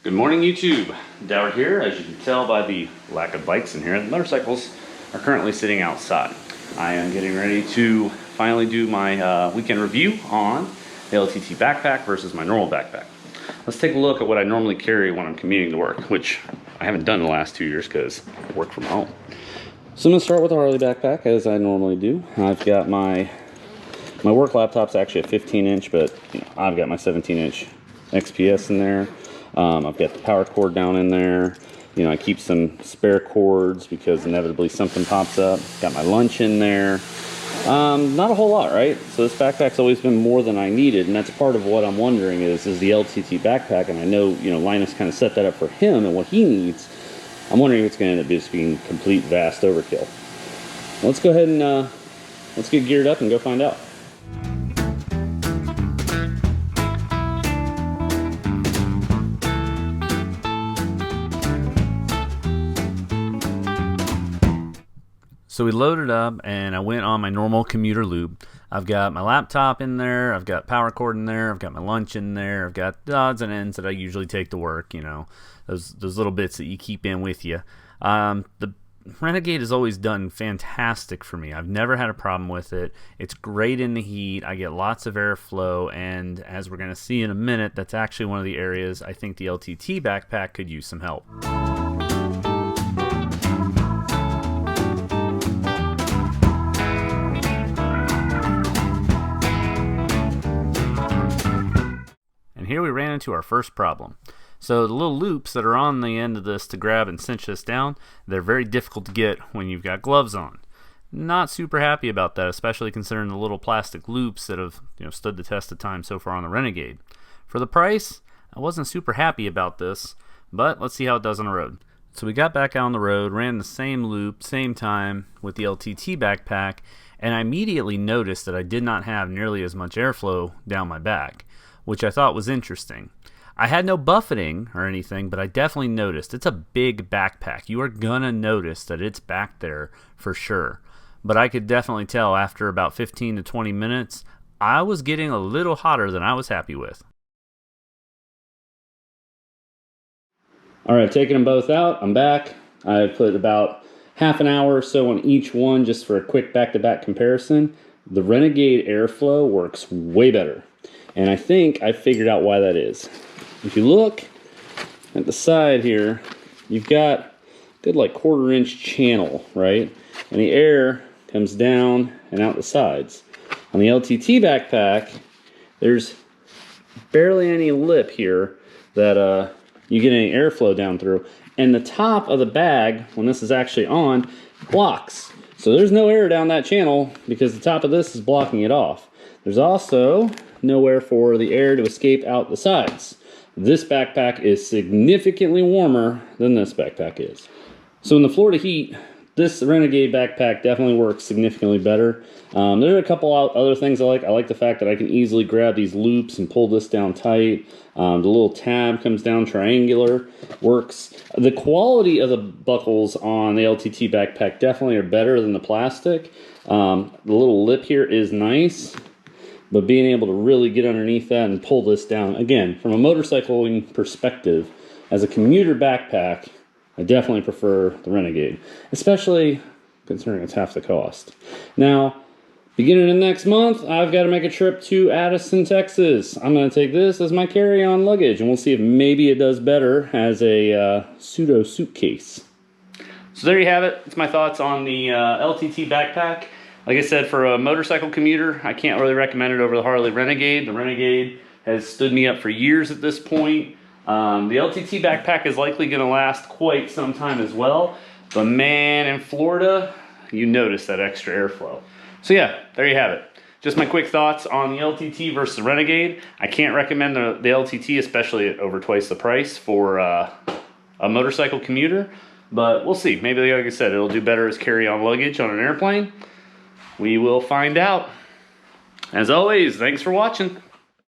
Good morning, YouTube. Doward here. As you can tell by the lack of bikes in here, the motorcycles are currently sitting outside. I am getting ready to finally do my weekend review on the LTT Backpack versus my normal backpack. Let's take a look at what I normally carry when I'm commuting to work, which I haven't done in the last 2 years because I work from home. So I'm going to start with the Harley backpack as I normally do. I've got my work laptop's actually a 15-inch, but I've got my 17-inch XPS in there. I've got the power cord down in there. I keep some spare cords because inevitably something pops up. Got my lunch in there. Not a whole lot, right? So this backpack's always been more than I needed, and that's part of what I'm wondering is the LTT backpack, and I know, Linus kind of set that up for him and what he needs. I'm wondering if it's going to end up just being complete vast overkill. Let's go ahead and let's get geared up and go find out. So we loaded up and I went on my normal Commuter Loop. I've got my laptop in there, I've got power cord in there, I've got my lunch in there, I've got the odds and ends that I usually take to work, those little bits that you keep in with you. The Renegade has always done fantastic for me. I've never had a problem with it. It's great in the heat. I get lots of airflow, and as we're going to see in a minute, that's actually one of the areas I think the LTT backpack could use some help. And here we ran into our first problem. So the little loops that are on the end of this to grab and cinch this down, they're very difficult to get when you've got gloves on. Not super happy about that, especially considering the little plastic loops that have stood the test of time so far on the Renegade. For the price, I wasn't super happy about this, but let's see how it does on the road. So we got back out on the road, ran the same loop, same time with the LTT backpack, and I immediately noticed that I did not have nearly as much airflow down my back, which I thought was interesting. I had no buffeting or anything, but I definitely noticed. It's a big backpack. You are gonna notice that it's back there for sure. But I could definitely tell after about 15 to 20 minutes, I was getting a little hotter than I was happy with. All right, taking them both out, I'm back. I put about half an hour or so on each one just for a quick back-to-back comparison. The Renegade airflow works way better. And I think I figured out why that is. If you look at the side here, you've got a good 1/4 inch channel, right? And the air comes down and out the sides. On the LTT backpack, there's barely any lip here that you get any airflow down through. And the top of the bag, when this is actually on, blocks. So there's no air down that channel because the top of this is blocking it off. There's also nowhere for the air to escape out the sides. This backpack is significantly warmer than this backpack is. So in the Florida heat, this Renegade backpack definitely works significantly better. There are a couple other things I like. I like the fact that I can easily grab these loops and pull this down tight. The little tab comes down triangular, works. The quality of the buckles on the LTT backpack definitely are better than the plastic. The little lip here is nice, but being able to really get underneath that and pull this down, again, from a motorcycling perspective, as a commuter backpack, I definitely prefer the Renegade, especially considering it's half the cost. Now, beginning of next month, I've got to make a trip to Addison, Texas. I'm going to take this as my carry-on luggage, and we'll see if maybe it does better as a pseudo suitcase. So there you have it. It's my thoughts on the LTT backpack. Like I said, for a motorcycle commuter, I can't really recommend it over the Harley Renegade. The Renegade has stood me up for years at this point. The LTT backpack is likely going to last quite some time as well. But man, in Florida, you notice that extra airflow. So yeah, there you have it. Just my quick thoughts on the LTT versus the Renegade. I can't recommend the LTT, especially at over twice the price for a motorcycle commuter. But we'll see. Maybe, like I said, it'll do better as carry-on luggage on an airplane. We will find out. As always, thanks for watching.